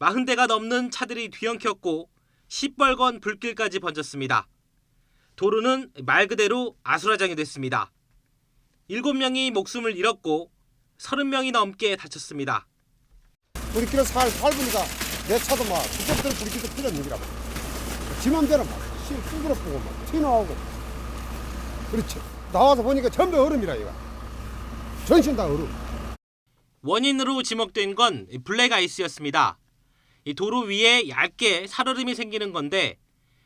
40대가 넘는 차들이 뒤엉켰고 시뻘건 불길까지 번졌습니다. 도로는 말 그대로 아수라장이 됐습니다. 7명이 목숨을 잃었고 30명이 넘게 다쳤습니다. 불길을 밟으니까 내 차도 막 그때부터 불길도 필요 없는 거라고. 지 맘대로 막 쑥스럽고 막 튀어나오고. 그렇지. 나와서 보니까 전부 얼음이라 이거. 전신 다 얼음. 원인으로 지목된 건 블랙 아이스였습니다. 이 도로 위에 얇게 살얼음이 생기는 건데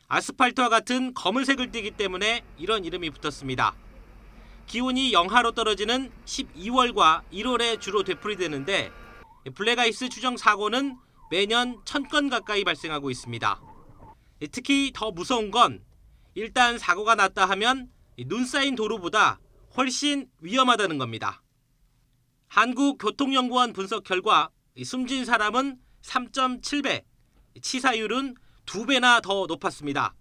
아스팔트와 같은 검은색을 띠기 때문에 이런 이름이 붙었습니다. 기온이 영하로 떨어지는 12월과 1월에 주로 되풀이되는데 블랙아이스 추정 사고는 매년 1000건 가까이 발생하고 있습니다. 특히 더 무서운 건 일단 사고가 났다 하면 눈 쌓인 도로보다 훨씬 위험하다는 겁니다. 한국교통연구원 분석 결과 숨진 사람은 3.7배, 치사율은 2배나 더 높았습니다.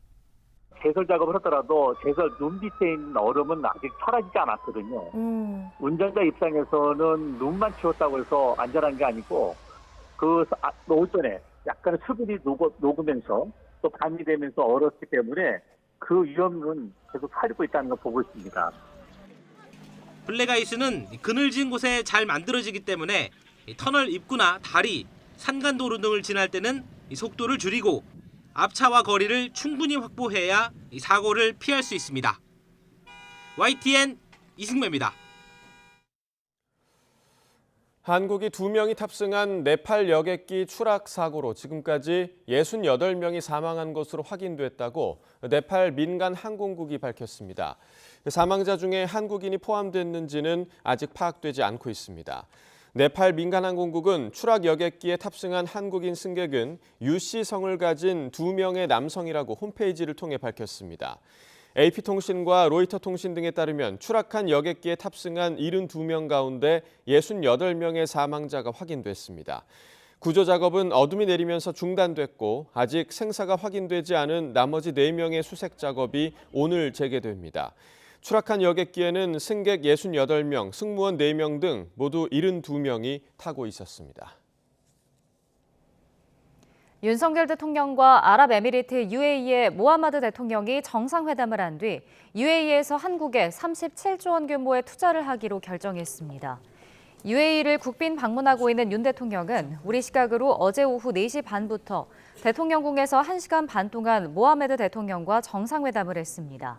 제설 작업을 하더라도 제설 눈 밑에 있는 얼음은 아직 사라지지 않았거든요. 운전자 입장에서는 눈만 치웠다고 해서 안전한 게 아니고 그 오전에 약간의 수분이 녹으면서 또 밤이 되면서 얼었기 때문에 그 위험은 계속 사리고 있다는 걸 보고 있습니다. 블랙아이스는 그늘진 곳에 잘 만들어지기 때문에 터널 입구나 다리, 산간도로 등을 지날 때는 속도를 줄이고 앞차와 거리를 충분히 확보해야 사고를 피할 수 있습니다. YTN 이승매입니다. 한국이 2명이 탑승한 네팔 여객기 추락 사고로 지금까지 68명이 사망한 것으로 확인됐다고 네팔 민간 항공국이 밝혔습니다. 사망자 중에 한국인이 포함됐는지는 아직 파악되지 않고 있습니다. 네팔 민간항공국은 추락 여객기에 탑승한 한국인 승객은 유씨 성을 가진 2명의 남성이라고 홈페이지를 통해 밝혔습니다. AP통신과 로이터통신 등에 따르면 추락한 여객기에 탑승한 72명 가운데 68명의 사망자가 확인됐습니다. 구조 작업은 어둠이 내리면서 중단됐고 아직 생사가 확인되지 않은 나머지 4명의 수색 작업이 오늘 재개됩니다. 추락한 여객기에는 승객 68명, 승무원 4명 등 모두 72명이 타고 있었습니다. 윤석열 대통령과 아랍에미리트 UAE의 모하마드 대통령이 정상회담을 한 뒤 UAE에서 한국에 37조 원 규모의 투자를 하기로 결정했습니다. UAE를 국빈 방문하고 있는 윤 대통령은 우리 시각으로 어제 오후 4시 반부터 대통령궁에서 1시간 반 동안 모하메드 대통령과 정상회담을 했습니다.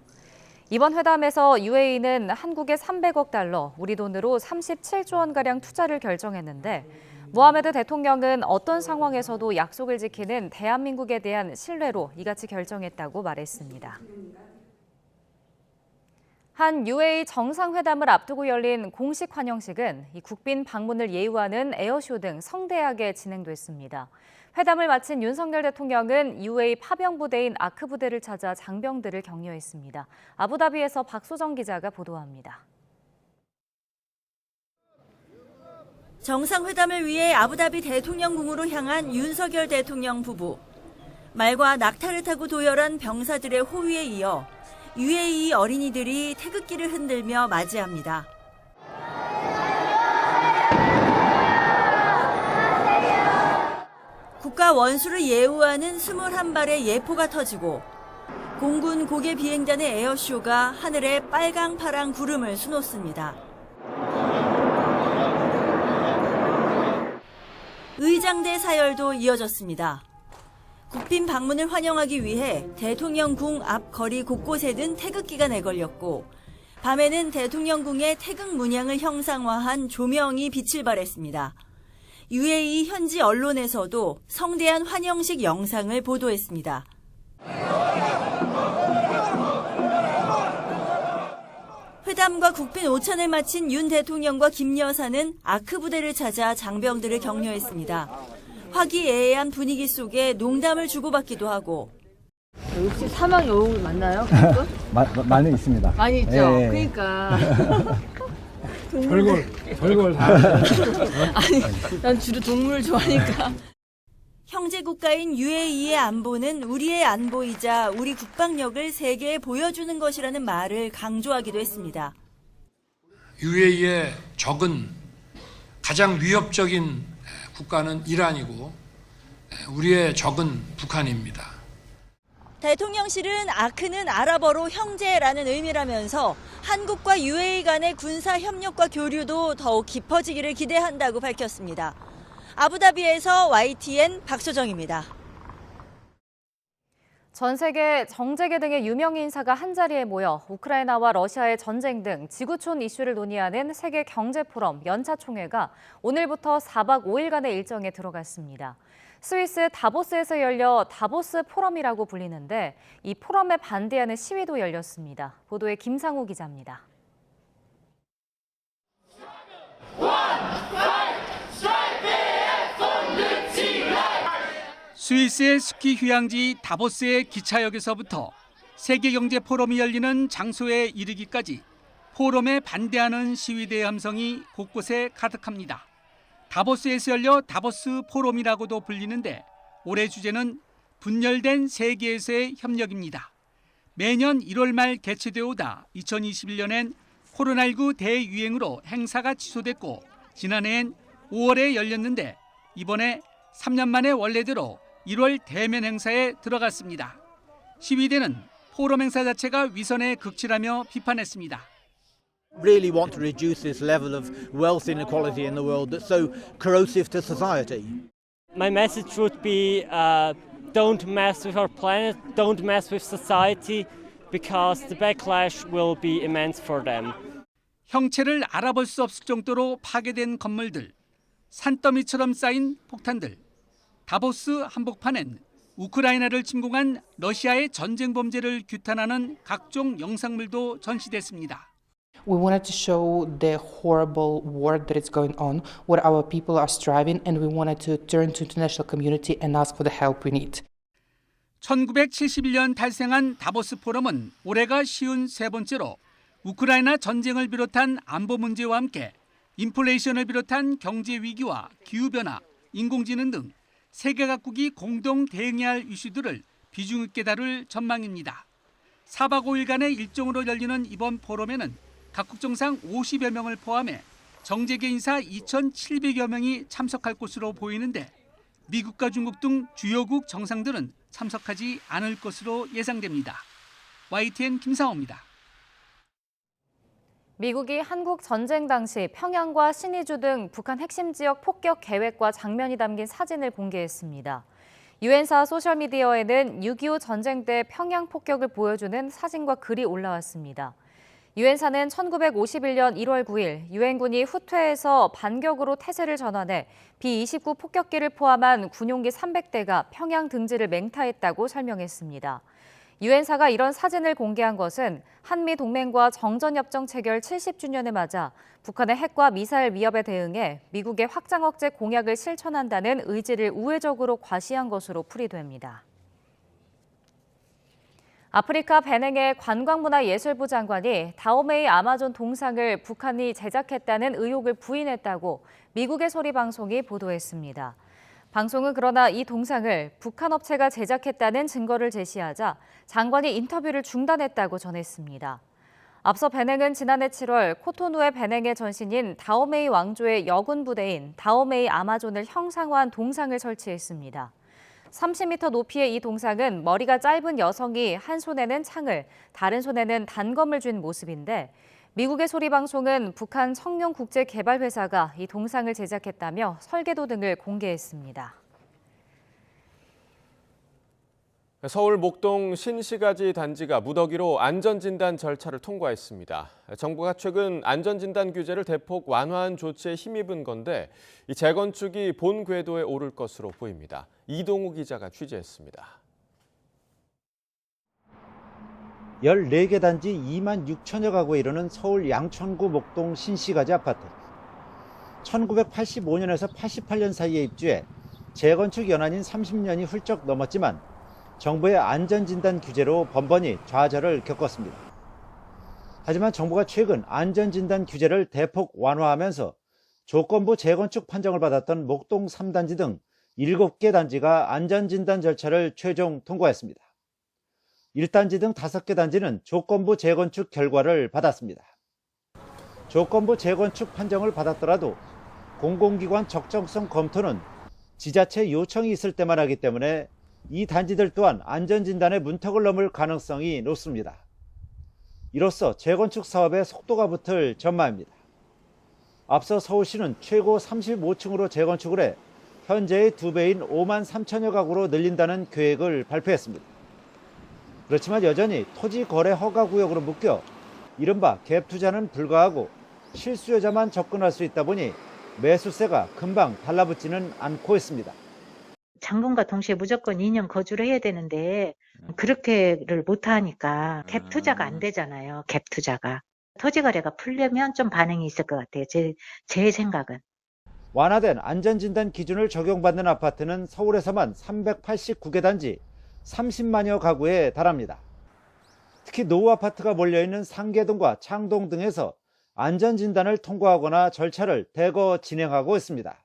이번 회담에서 UAE는 한국에 300억 달러, 우리 돈으로 37조 원가량 투자를 결정했는데 모하메드 대통령은 어떤 상황에서도 약속을 지키는 대한민국에 대한 신뢰로 이같이 결정했다고 말했습니다. 한 UAE 정상회담을 앞두고 열린 공식 환영식은 이 국빈 방문을 예우하는 에어쇼 등 성대하게 진행됐습니다. 회담을 마친 윤석열 대통령은 UAE 파병 부대인 아크 부대를 찾아 장병들을 격려했습니다. 아부다비에서 박소정 기자가 보도합니다. 정상회담을 위해 아부다비 대통령궁으로 향한 윤석열 대통령 부부. 말과 낙타를 타고 도열한 병사들의 호위에 이어 UAE 어린이들이 태극기를 흔들며 맞이합니다. 국가 원수를 예우하는 21발의 예포가 터지고 공군 고개 비행단의 에어쇼가 하늘에 빨강 파랑 구름을 수놓습니다. 의장대 사열도 이어졌습니다. 국빈 방문을 환영하기 위해 대통령궁 앞 거리 곳곳에는 태극기가 내걸렸고 밤에는 대통령궁의 태극 문양을 형상화한 조명이 빛을 발했습니다. UAE 현지 언론에서도 성대한 환영식 영상을 보도했습니다. 회담과 국빈 오찬을 마친 윤 대통령과 김 여사는 아크 부대를 찾아 장병들을 격려했습니다. 화기애애한 분위기 속에 농담을 주고받기도 하고. 혹시 사망 여우 맞나요? 많이 있습니다. 많이 있죠. 예. 그러니까. 별걸 다. 아니, 난 주로 동물을 좋아하니까. 형제 국가인 UAE의 안보는 우리의 안보이자 우리 국방력을 세계에 보여주는 것이라는 말을 강조하기도 했습니다. UAE의 적은 가장 위협적인 국가는 이란이고 우리의 적은 북한입니다. 대통령실은 아크는 아랍어로 형제라는 의미라면서 한국과 UAE 간의 군사 협력과 교류도 더욱 깊어지기를 기대한다고 밝혔습니다. 아부다비에서 YTN 박소정입니다. 전 세계 정재계 등의 유명 인사가 한자리에 모여 우크라이나와 러시아의 전쟁 등 지구촌 이슈를 논의하는 세계 경제 포럼 연차 총회가 오늘부터 4박 5일간의 일정에 들어갔습니다. 스위스 다보스에서 열려 다보스 포럼이라고 불리는데 이 포럼에 반대하는 시위도 열렸습니다. 보도에 김상우 기자입니다. 스위스의 스키 휴양지 다보스의 기차역에서부터 세계경제 포럼이 열리는 장소에 이르기까지 포럼에 반대하는 시위대의 함성이 곳곳에 가득합니다. 다보스에서 열려 다보스 포럼이라고도 불리는데 올해 주제는 분열된 세계에서의 협력입니다. 매년 1월 말 개최되어 오다 2021년엔 코로나19 대유행으로 행사가 취소됐고 지난해엔 5월에 열렸는데 이번에 3년 만에 원래대로 1월 대면 행사에 들어갔습니다. 시위대는 포럼 행사 자체가 위선에 극치라며 비판했습니다. Really want to reduce this level of wealth inequality in the world that's so corrosive to society. My message would be don't mess with our planet, don't mess with society because the backlash will be immense for them. 형체를 알아볼 수 없을 정도로 파괴된 건물들, 산더미처럼 쌓인 폭탄들, 다보스 한복판엔 우크라이나를 침공한 러시아의 전쟁 범죄를 규탄하는 각종 영상물도 전시됐습니다. We wanted to show the horrible war that is going on, what our people are striving, and we wanted to turn to the international community and ask for the help we need. 1971년 탄생한 다보스 포럼은 올해가 53번째로 우크라이나 전쟁을 비롯한 안보 문제와 함께 인플레이션을 비롯한 경제 위기와 기후변화, 인공지능 등 세계 각국이 공동 대응해야 할 이슈들을 비중 있게 다룰 전망입니다. 4박 5일간의 일정으로 열리는 이번 포럼에는 각국 정상 50여 명을 포함해 정재계 인사 2,700여 명이 참석할 것으로 보이는데 미국과 중국 등 주요국 정상들은 참석하지 않을 것으로 예상됩니다. YTN 김상호입니다. 미국이 한국 전쟁 당시 평양과 신의주 등 북한 핵심 지역 폭격 계획과 장면이 담긴 사진을 공개했습니다. 유엔사 소셜미디어에는 6.25 전쟁 때 평양 폭격을 보여주는 사진과 글이 올라왔습니다. 유엔사는 1951년 1월 9일 유엔군이 후퇴해서 반격으로 태세를 전환해 B-29 폭격기를 포함한 군용기 300대가 평양 등지를 맹타했다고 설명했습니다. 유엔사가 이런 사진을 공개한 것은 한미 동맹과 정전협정 체결 70주년을 맞아 북한의 핵과 미사일 위협에 대응해 미국의 확장 억제 공약을 실천한다는 의지를 우회적으로 과시한 것으로 풀이됩니다. 아프리카 베냉의 관광문화예술부 장관이 다오메이 아마존 동상을 북한이 제작했다는 의혹을 부인했다고 미국의 소리 방송이 보도했습니다. 방송은 그러나 이 동상을 북한 업체가 제작했다는 증거를 제시하자 장관이 인터뷰를 중단했다고 전했습니다. 앞서 베냉은 지난해 7월 코토누의 베냉의 전신인 다오메이 왕조의 여군 부대인 다오메이 아마존을 형상화한 동상을 설치했습니다. 30m 높이의 이 동상은 머리가 짧은 여성이 한 손에는 창을, 다른 손에는 단검을 쥔 모습인데 미국의 소리방송은 북한 청룡국제개발회사가 이 동상을 제작했다며 설계도 등을 공개했습니다. 서울 목동 신시가지 단지가 무더기로 안전진단 절차를 통과했습니다. 정부가 최근 안전진단 규제를 대폭 완화한 조치에 힘입은 건데 이 재건축이 본 궤도에 오를 것으로 보입니다. 이동우 기자가 취재했습니다. 14개 단지 2만 6천여 가구에 이르는 서울 양천구 목동 신시가지 아파트. 1985년에서 88년 사이에 입주해 재건축 연한인 30년이 훌쩍 넘었지만 정부의 안전진단 규제로 번번이 좌절을 겪었습니다. 하지만 정부가 최근 안전진단 규제를 대폭 완화하면서 조건부 재건축 판정을 받았던 목동 3단지 등 7개 단지가 안전진단 절차를 최종 통과했습니다. 1단지 등 5개 단지는 조건부 재건축 결과를 받았습니다. 조건부 재건축 판정을 받았더라도 공공기관 적정성 검토는 지자체 요청이 있을 때만 하기 때문에 이 단지들 또한 안전진단의 문턱을 넘을 가능성이 높습니다. 이로써 재건축 사업에 속도가 붙을 전망입니다. 앞서 서울시는 최고 35층으로 재건축을 해 현재의 2배인 5만 3천여 가구로 늘린다는 계획을 발표했습니다. 그렇지만 여전히 토지 거래 허가 구역으로 묶여 이른바 갭 투자는 불가하고 실수요자만 접근할 수 있다 보니 매수세가 금방 달라붙지는 않고 있습니다. 장본과 동시에 무조건 2년 거주를 해야 되는데 그렇게를 못하니까 갭 투자가 안 되잖아요. 갭 투자가. 토지 거래가 풀려면 좀 반응이 있을 것 같아요. 제 생각은. 완화된 안전진단 기준을 적용받는 아파트는 서울에서만 389개 단지 30만여 가구에 달합니다. 특히 노후 아파트가 몰려있는 상계동과 창동 등에서 안전진단을 통과하거나 절차를 대거 진행하고 있습니다.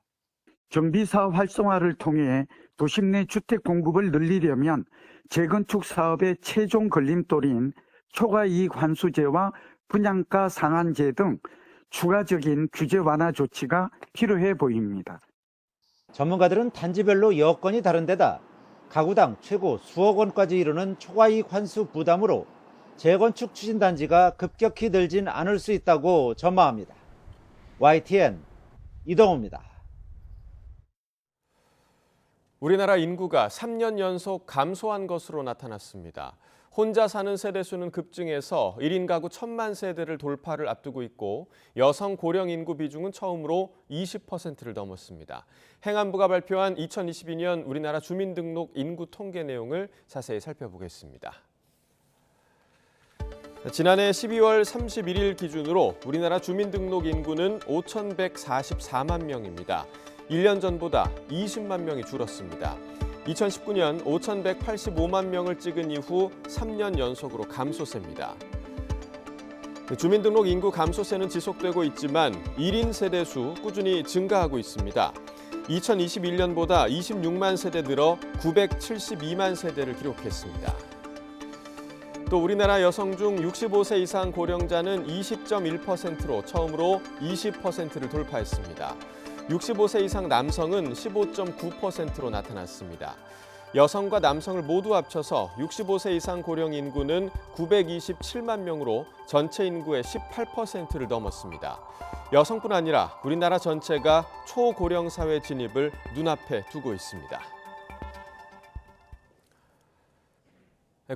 정비사업 활성화를 통해 도심 내 주택 공급을 늘리려면 재건축 사업의 최종 걸림돌인 초과이익 환수제와 분양가 상한제 등 추가적인 규제 완화 조치가 필요해 보입니다. 전문가들은 단지별로 여건이 다른 데다 가구당 최고 수억 원까지 이르는 초과이익 환수 부담으로 재건축 추진 단지가 급격히 늘진 않을 수 있다고 전망합니다. YTN 이동우입니다. 우리나라 인구가 3년 연속 감소한 것으로 나타났습니다. 혼자 사는 세대수는 급증해서 1인 가구 1,000만 세대를 돌파를 앞두고 있고 여성 고령 인구 비중은 처음으로 20%를 넘었습니다. 행안부가 발표한 2022년 우리나라 주민등록 인구 통계 내용을 자세히 살펴보겠습니다. 지난해 12월 31일 기준으로 우리나라 주민등록 인구는 5,144만 명입니다. 1년 전보다 20만 명이 줄었습니다. 2019년 5,185만 명을 찍은 이후 3년 연속으로 감소세입니다. 주민등록 인구 감소세는 지속되고 있지만 1인 세대 수 꾸준히 증가하고 있습니다. 2021년보다 26만 세대 늘어 972만 세대를 기록했습니다. 또 우리나라 여성 중 65세 이상 고령자는 20.1%로 처음으로 20%를 돌파했습니다. 65세 이상 남성은 15.9%로 나타났습니다. 여성과 남성을 모두 합쳐서 65세 이상 고령 인구는 927만 명으로 전체 인구의 18%를 넘었습니다. 여성뿐 아니라 우리나라 전체가 초고령 사회 진입을 눈앞에 두고 있습니다.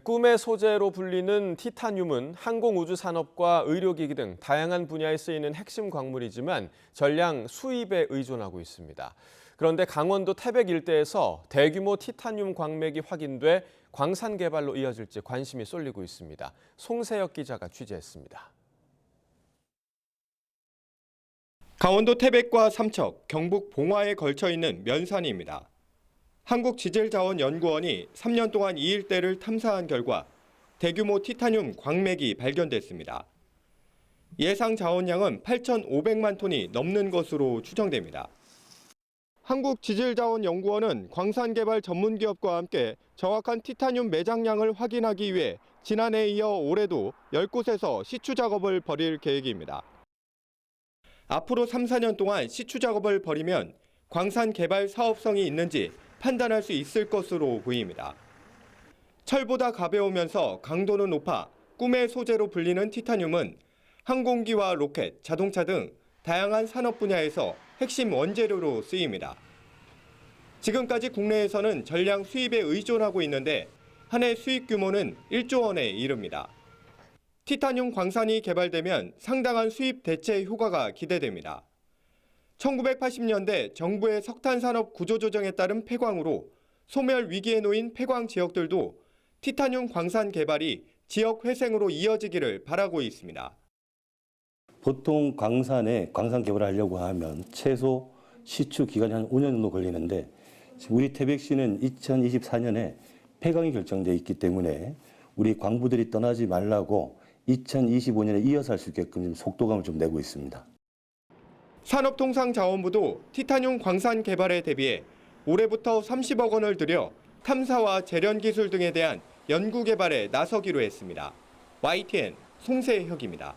꿈의 소재로 불리는 티타늄은 항공우주산업과 의료기기 등 다양한 분야에 쓰이는 핵심 광물이지만 전량 수입에 의존하고 있습니다. 그런데 강원도 태백 일대에서 대규모 티타늄 광맥이 확인돼 광산 개발로 이어질지 관심이 쏠리고 있습니다. 송세혁 기자가 취재했습니다. 강원도 태백과 삼척, 경북 봉화에 걸쳐 있는 면산입니다. 한국지질자원연구원이 3년 동안 이 일대를 탐사한 결과 대규모 티타늄 광맥이 발견됐습니다. 예상 자원량은 8,500만 톤이 넘는 것으로 추정됩니다. 한국지질자원연구원은 광산개발 전문기업과 함께 정확한 티타늄 매장량을 확인하기 위해 지난해에 이어 올해도 10곳에서 시추 작업을 벌일 계획입니다. 앞으로 3, 4년 동안 시추 작업을 벌이면 광산 개발 사업성이 있는지 판단할 수 있을 것으로 보입니다. 철보다 가벼우면서 강도는 높아 꿈의 소재로 불리는 티타늄은 항공기와 로켓, 자동차 등 다양한 산업 분야에서 핵심 원재료로 쓰입니다. 지금까지 국내에서는 전량 수입에 의존하고 있는데 한 해 수입 규모는 1조 원에 이릅니다. 티타늄 광산이 개발되면 상당한 수입 대체 효과가 기대됩니다. 1980년대 정부의 석탄 산업 구조 조정에 따른 폐광으로 소멸 위기에 놓인 폐광 지역들도 티타늄 광산 개발이 지역 회생으로 이어지기를 바라고 있습니다. 보통 광산 개발을 하려고 하면 최소 시추 기간이 한 5년 정도 걸리는데 우리 태백시는 2024년에 폐광이 결정돼 있기 때문에 우리 광부들이 떠나지 말라고 2025년에 이어서 할 수 있게끔 속도감을 좀 내고 있습니다. 산업통상자원부도 티타늄 광산 개발에 대비해 올해부터 30억 원을 들여 탐사와 재련 기술 등에 대한 연구 개발에 나서기로 했습니다. YTN 송세혁입니다.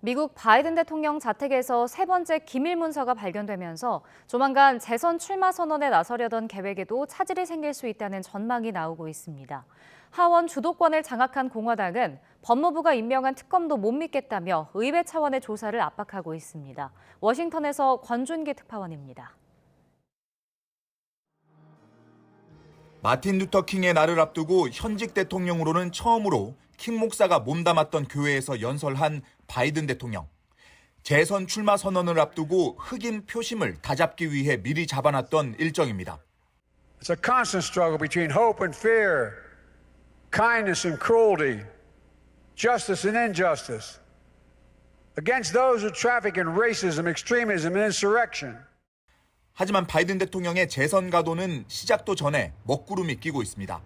미국 바이든 대통령 자택에서 세 번째 기밀 문서가 발견되면서 조만간 재선 출마 선언에 나서려던 계획에도 차질이 생길 수 있다는 전망이 나오고 있습니다. 하원 주도권을 장악한 공화당은 법무부가 임명한 특검도 못 믿겠다며 의회 차원의 조사를 압박하고 있습니다. 워싱턴에서 권준기 특파원입니다. 마틴 루터 킹의 날을 앞두고 현직 대통령으로는 처음으로 킹 목사가 몸담았던 교회에서 연설한 바이든 대통령. 재선 출마 선언을 앞두고 흑인 표심을 다잡기 위해 미리 잡아놨던 일정입니다. It's a constant struggle between hope and fear, kindness and cruelty, justice and injustice, against those who traffic in racism, extremism and insurrection. 하지만 바이든 대통령의 재선 가도는 시작도 전에 먹구름이 끼고 있습니다.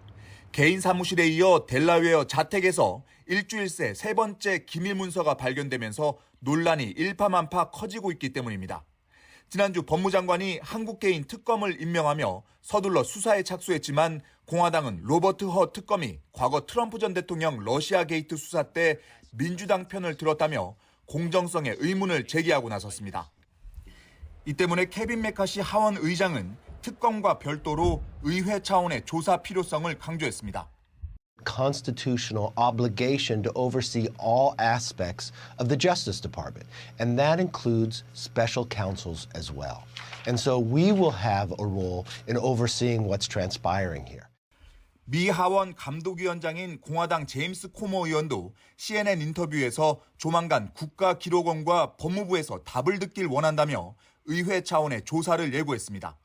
개인 사무실에 이어 델라웨어 자택에서 일주일 새 세 번째 기밀 문서가 발견되면서 논란이 일파만파 커지고 있기 때문입니다. 지난주 법무장관이 한국계인 특검을 임명하며 서둘러 수사에 착수했지만 공화당은 로버트 허 특검이 과거 트럼프 전 대통령 러시아 게이트 수사 때 민주당 편을 들었다며 공정성에 의문을 제기하고 나섰습니다. 이 때문에 케빈 메카시 하원 의장은 특검과 별도로 의회 차원의 조사 필요성을 강조했습니다. Constitutional obligation to oversee all aspects of the Justice Department, and that includes special counsels as well. And so we will have a role in overseeing what's transpiring here. 미 하원 감독위원장인 공화당 제임스 코머 의원도 CNN 인터뷰에서 조만간 국가기록원과 법무부에서 답을 듣길 원한다며 의회 차원의 조사를 예고했습니다.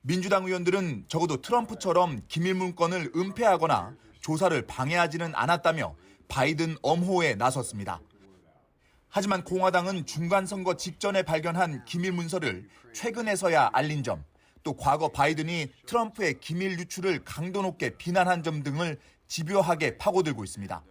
민주당 의원들은 적어도 트럼프처럼 기밀 문건을 은폐하거나 조사를 방해하지는 않았다며 바이든 엄호에 나섰습니다. 하지만 공화당은 중간선거 직전에 발견한 기밀 문서를 최근에서야 알린 점, 또 과거 바이든이 트럼프의 기밀 유출을 강도 높게 비난한 점 등을 집요하게 파고들고 있습니다.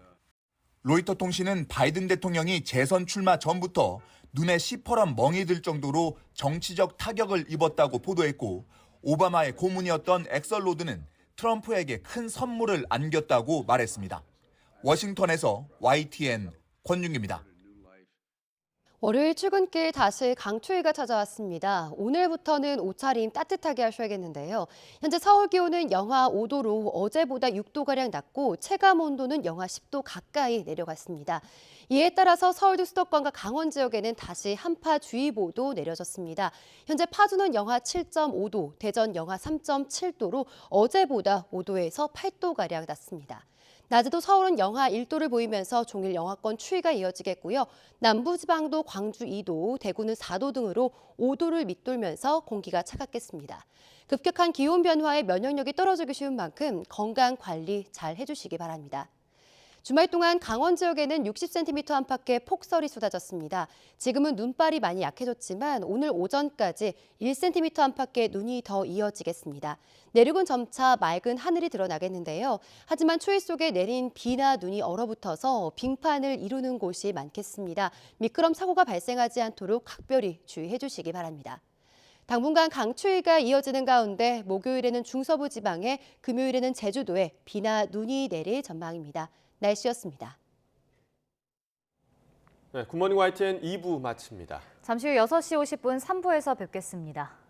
로이터 통신은 바이든 대통령이 재선 출마 전부터 눈에 시퍼런 멍이 들 정도로 정치적 타격을 입었다고 보도했고, 오바마의 고문이었던 엑설로드는 트럼프에게 큰 선물을 안겼다고 말했습니다. 워싱턴에서 YTN 권윤기입니다. 월요일 출근길 다시 강추위가 찾아왔습니다. 오늘부터는 옷차림 따뜻하게 하셔야겠는데요. 현재 서울 기온은 영하 5도로 어제보다 6도가량 낮고 체감 온도는 영하 10도 가까이 내려갔습니다. 이에 따라서 서울도 수도권과 강원 지역에는 다시 한파주의보도 내려졌습니다. 현재 파주는 영하 7.5도, 대전 영하 3.7도로 어제보다 5도에서 8도가량 낮습니다. 낮에도 서울은 영하 1도를 보이면서 종일 영하권 추위가 이어지겠고요. 남부지방도 광주 2도, 대구는 4도 등으로 5도를 밑돌면서 공기가 차갑겠습니다. 급격한 기온 변화에 면역력이 떨어지기 쉬운 만큼 건강 관리 잘 해주시기 바랍니다. 주말 동안 강원 지역에는 60cm 안팎의 폭설이 쏟아졌습니다. 지금은 눈발이 많이 약해졌지만 오늘 오전까지 1cm 안팎의 눈이 더 이어지겠습니다. 내륙은 점차 맑은 하늘이 드러나겠는데요. 하지만 추위 속에 내린 비나 눈이 얼어붙어서 빙판을 이루는 곳이 많겠습니다. 미끄럼 사고가 발생하지 않도록 각별히 주의해 주시기 바랍니다. 당분간 강추위가 이어지는 가운데 목요일에는 중서부 지방에, 금요일에는 제주도에 비나 눈이 내릴 전망입니다. 날씨였습니다. 네, 굿모닝 YTN 2부 마칩니다. 잠시 후 6시 50분 3부에서 뵙겠습니다.